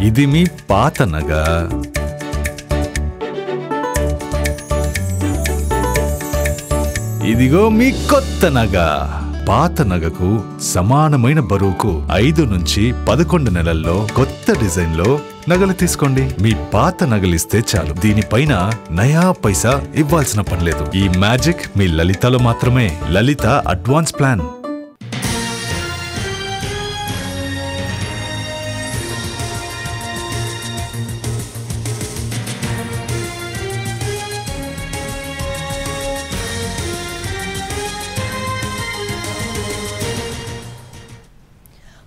ఇది మీ పాత నగ. ఇదిగో మీ కొత్త నగ. పాత నగకు సమానమైన బరువుకు 5 నుంచి 11 నెలల్లో కొత్త డిజైన్ లో నగలు తీసుకోండి. మీ పాత నగలిస్తే చాలు, దీనిపైన నయా పైసా ఇవ్వాల్సిన పనిలేదు. ఈ మ్యాజిక్ మీ లలితలో మాత్రమే. Lalitha advance plan.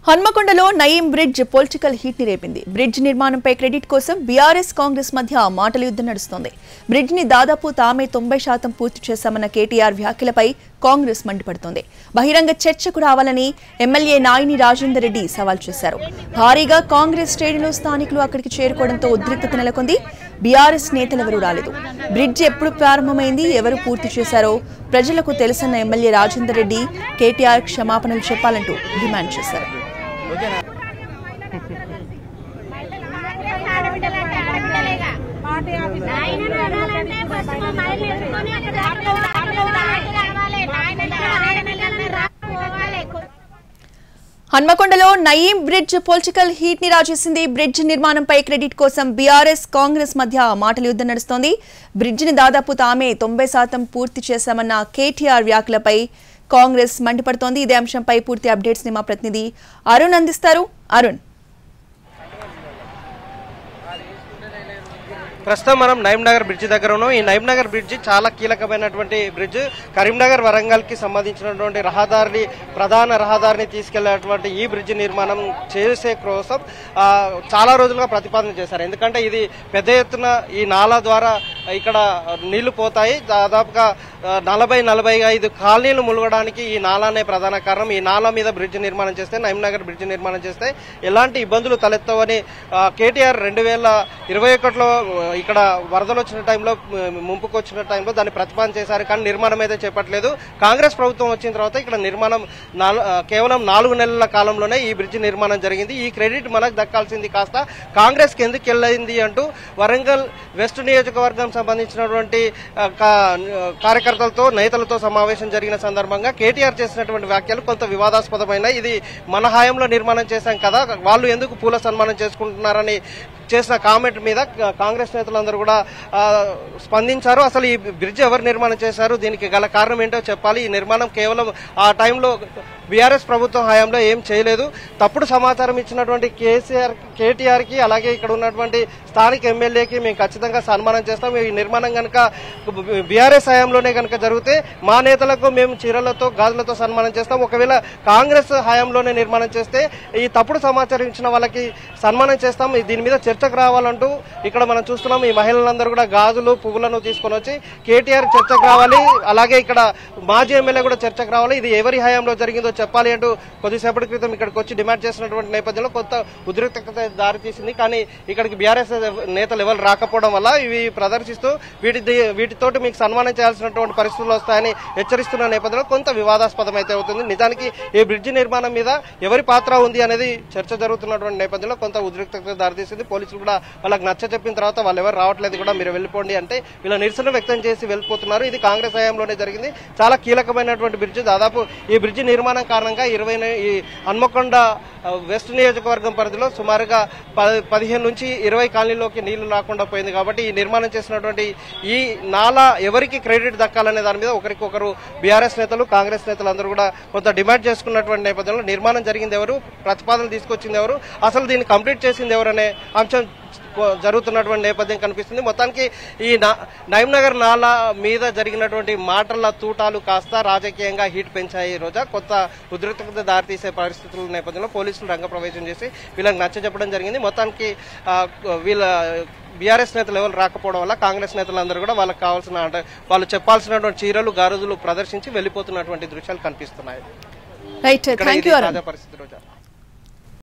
హన్మకొండలో నయీం బ్రిడ్జ్ పొలిటికల్ హీట్ ని రేపింది. బ్రిడ్జ్ నిర్మాణంపై క్రెడిట్ కోసం బీఆర్ఎస్ కాంగ్రెస్ మధ్య మాటల యుద్ధం నడుస్తోంది. బ్రిడ్జ్ ని దాదాపు తామే 90% పూర్తి చేశామన్న కేటీఆర్ వ్యాఖ్యలపై కాంగ్రెస్ మండిపడుతోంది. బహిరంగ చర్చకు రావాలని ఎమ్మెల్యే నాయిని రాజేందర్ రెడ్డి సవాల్ చేశారు. భారీగా కాంగ్రెస్ శ్రేణులు స్థానికులు అక్కడికి చేరుకోవడంతో ఉద్రిక్తత నెలకొంది. బీఆర్ఎస్ నేతలెవరూ రాలేదు. బ్రిడ్జ్ ఎప్పుడు ప్రారంభమైంది, ఎవరు పూర్తి చేశారో ప్రజలకు తెలుసన్న ఎమ్మెల్యే రాజేందర్ రెడ్డి కేటీఆర్ క్షమాపణలు చెప్పాలంటూ డిమాండ్ చేశారు. హన్మకొండలో నయీం బ్రిడ్జ్ పొలిటికల్ హీట్ ని రాజేసింది. బ్రిడ్జ్ నిర్మాణంపై క్రెడిట్ కోసం బీఆర్ఎస్ కాంగ్రెస్ మధ్య మాటల యుద్ధం నడుస్తోంది. బ్రిడ్జ్ ని దాదాపు తామే 90% పూర్తి చేశామన్న కేటీఆర్ వ్యాఖ్యలపై కాంగ్రెస్ మండిపడుతోంది. ఇదే అంశంపై పూర్తి అప్డేట్స్ ని మా ప్రతినిధి అరుణ్ అందిస్తారు. అరుణ్, ప్రస్తుతం మనం నయీంనగర్ బ్రిడ్జ్ దగ్గర ఉన్నాం. ఈ నయీంనగర్ బ్రిడ్జ్ చాలా కీలకమైనటువంటి బ్రిడ్జ్. కరీంనగర్ వరంగల్ కి సంబంధించినటువంటి ప్రధాన రహదారిని తీసుకెళ్లేటువంటి ఈ బ్రిడ్జ్ నిర్మాణం చేసే కోసం చాలా రోజులుగా ప్రతిపాదన చేశారు. ఎందుకంటే ఇది పెద్ద ఎత్తున ఈ నాలా ద్వారా ఇక్కడ నీళ్లు పోతాయి. దాదాపుగా 40-45 కాలనీలు ములగడానికి ఈ నాలానే ప్రధాన కారణం. ఈ నాలా మీద బ్రిడ్జ్ నిర్మాణం చేస్తే, నయీంనగర్ బ్రిడ్జ్ నిర్మాణం చేస్తే ఎలాంటి ఇబ్బందులు తలెత్తవని కేటీఆర్ 2021లో ఇక్కడ వరదలు వచ్చిన టైంలో, ముంపుకు వచ్చిన టైంలో దాన్ని ప్రతిపాదన చేశారు. కానీ నిర్మాణం అయితే చేపట్టలేదు. కాంగ్రెస్ ప్రభుత్వం వచ్చిన తర్వాత ఇక్కడ నిర్మాణం కేవలం 4 నెలల కాలంలోనే ఈ బ్రిడ్జ్ నిర్మాణం జరిగింది. ఈ క్రెడిట్ మనకు దక్కాల్సింది కాస్త కాంగ్రెస్ కి ఎందుకు వెళ్ళింది అంటూ వరంగల్ వెస్ట్ నియోజకవర్గం సంబంధించినటువంటి కార్యకర్తలతో, నేతలతో సమావేశం జరిగిన సందర్భంగా కేటీఆర్ చేసినటువంటి వ్యాఖ్యలు కొంత వివాదాస్పదమైన, ఇది మన హయాంలో నిర్మాణం చేశాం కదా, వాళ్ళు ఎందుకు పూల సన్మానం చేసుకుంటున్నారని చేసిన కామెంట్ మీద కాంగ్రెస్ నేతలందరూ కూడా స్పందించారు. అసలు ఈ బ్రిడ్జ్ ఎవరు నిర్మాణం చేశారు, దీనికి గల కారణం ఏంటో చెప్పాలి. ఈ నిర్మాణం కేవలం ఆ టైంలో బీఆర్ఎస్ ప్రభుత్వం హయాంలో ఏం చేయలేదు. తప్పుడు సమాచారం ఇచ్చినటువంటి కేటీఆర్ కి, అలాగే ఇక్కడ ఉన్నటువంటి స్థానిక ఎమ్మెల్యేకి మేము ఖచ్చితంగా సన్మానం చేస్తాం. ఈ నిర్మాణం కనుక బీఆర్ఎస్ హయాంలోనే కనుక జరిగితే మా నేతలకు మేము చీరలతో, గాజులతో సన్మానం చేస్తాం. ఒకవేళ కాంగ్రెస్ హయాంలోనే నిర్మాణం చేస్తే ఈ తప్పుడు సమాచారం ఇచ్చిన వాళ్ళకి సన్మానం చేస్తాం. దీని మీద చర్చకు రావాలంటూ ఇక్కడ మనం చూస్తున్నాం. ఈ మహిళలందరూ కూడా గాజులు, పువ్వులను తీసుకొని వచ్చి కేటీఆర్ చర్చకు రావాలి, అలాగే ఇక్కడ మాజీ ఎమ్మెల్యే కూడా చర్చకు రావాలి, ఇది ఎవరి హయాంలో జరిగిందో చెప్పాలి అంటూ కొద్దిసేపటి క్రితం ఇక్కడికి వచ్చి డిమాండ్ చేసినటువంటి నేపథ్యంలో కొంత ఉద్రిక్తత దారితీసింది. కానీ ఇక్కడికి బీఆర్ఎస్ నేతలు ఎవరు రాకపోవడం వల్ల ఇవి ప్రదర్శిస్తూ వీటితోటి మీకు సన్మానం చేయాల్సినటువంటి పరిస్థితులు వస్తాయని హెచ్చరిస్తున్న నేపథ్యంలో కొంత వివాదాస్పదం అయితే అవుతుంది. నిజానికి ఈ బ్రిడ్జి నిర్మాణం మీద ఎవరి పాత్ర ఉంది అనేది చర్చ జరుగుతున్నటువంటి నేపథ్యంలో కొంత ఉద్రిక్తత దారితీసింది. పోలీసులు కూడా వాళ్ళకి నచ్చ చెప్పిన తర్వాత వాళ్ళు ఎవరు రావట్లేదు కూడా, మీరు వెళ్ళిపోండి అంటే వీళ్ళ నిరసన వ్యక్తం చేసి వెళ్ళిపోతున్నారు. ఇది కాంగ్రెస్ హయాంలోనే జరిగింది. చాలా కీలకమైనటువంటి బ్రిడ్జ్. దాదాపు ఈ బ్రిడ్జి నిర్మాణం కారణంగా ఈ హన్మకొండ వెస్ట్ నియోజకవర్గం పరిధిలో సుమారుగా 15 నుంచి 20 కాలనీలోకి నీళ్లు రాకుండా పోయింది. కాబట్టి ఈ నిర్మాణం చేసినటువంటి ఈ నాలా ఎవరికి క్రెడిట్ దక్కాలనే దాని మీద ఒకరికొకరు బీఆర్ఎస్ నేతలు, కాంగ్రెస్ నేతలు అందరూ కూడా కొంత డిమాండ్ చేసుకున్నటువంటి నేపథ్యంలో నిర్మాణం జరిగింది ఎవరు, ప్రతిపాదన తీసుకొచ్చింది ఎవరు, అసలు దీన్ని కంప్లీట్ చేసింది ఎవరనే అంశం జరుగుతున్నటువంటి నేపథ్యం కనిపిస్తుంది. మొత్తానికి ఈ నయీంనగర్ నాలా మీద జరిగినటువంటి మాటల తూటాలు కాస్త రాజకీయంగా హీట్ పెంచాయి. ఈ రోజు కొత్త ఉద్రిక్తత దారితీసే పరిస్థితుల నేపథ్యంలో పోలీసులు రంగప్రవేశం చేసి వీళ్ళకి నచ్చ చెప్పడం జరిగింది. మొత్తానికి వీళ్ళ బీఆర్ఎస్ నేతలు ఎవరు రాకపోవడం వల్ల కాంగ్రెస్ నేతలందరూ కూడా వాళ్ళకి కావాల్సిన, వాళ్ళు చెప్పాల్సినటువంటి చీరలు, గాజులు ప్రదర్శించి వెళ్లిపోతున్నటువంటి దృశ్యాలు కనిపిస్తున్నాయి. Right, thank you. తాజా పరిస్థితి రోజు.